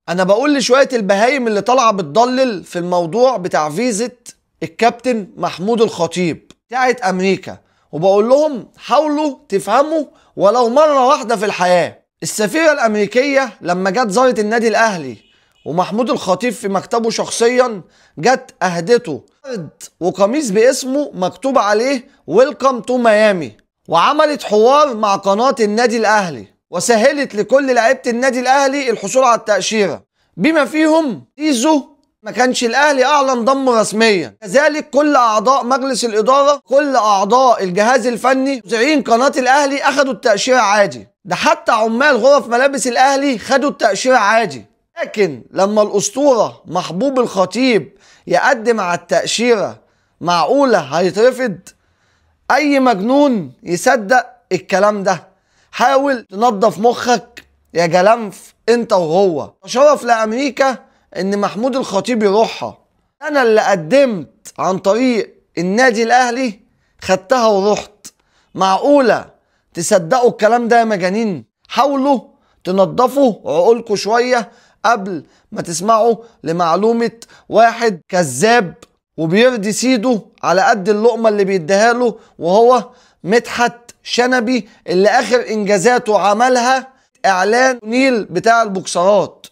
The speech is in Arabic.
انا بقول لشوية البهايم اللي طالعة بتضلل في الموضوع بتاع فيزة الكابتن محمود الخطيب بتاعت امريكا، وبقول لهم حاولوا تفهموا ولو مرة واحدة في الحياة. السفيرة الامريكية لما جت زارت النادي الاهلي ومحمود الخطيب في مكتبه شخصيا، جت اهدته ورد وقميص باسمه مكتوب عليه ويلكم تو ميامي، وعملت حوار مع قناة النادي الاهلي وسهلت لكل لعيبة النادي الاهلي الحصول على التأشيرة، بما فيهم زيزو. ما كانش الاهلي اعلن ضمه رسميا، كذلك كل اعضاء مجلس الاداره، كل اعضاء الجهاز الفني مذيعين قناه الاهلي اخدوا التاشيره عادي، ده حتى عمال غرف ملابس الاهلي خدوا التاشيره عادي. لكن لما الاسطوره محبوب الخطيب يقدم على التاشيره، معقوله هيترفض؟ اي مجنون يصدق الكلام ده. حاول تنظف مخك يا جلنف انت وهو. شرف لامريكا ان محمود الخطيب يروحها. انا اللي قدمت عن طريق النادي الاهلي خدتها ورحت. معقولة تصدقوا الكلام ده يا مجانين؟ حاولوا تنظفوا عقولكم شوية قبل ما تسمعوا لمعلومة واحد كذاب وبيرضي سيده على قد اللقمة اللي بيديها له، وهو مدحت شنبي اللي اخر انجازاته عملها اعلان نيل بتاع البوكسرات.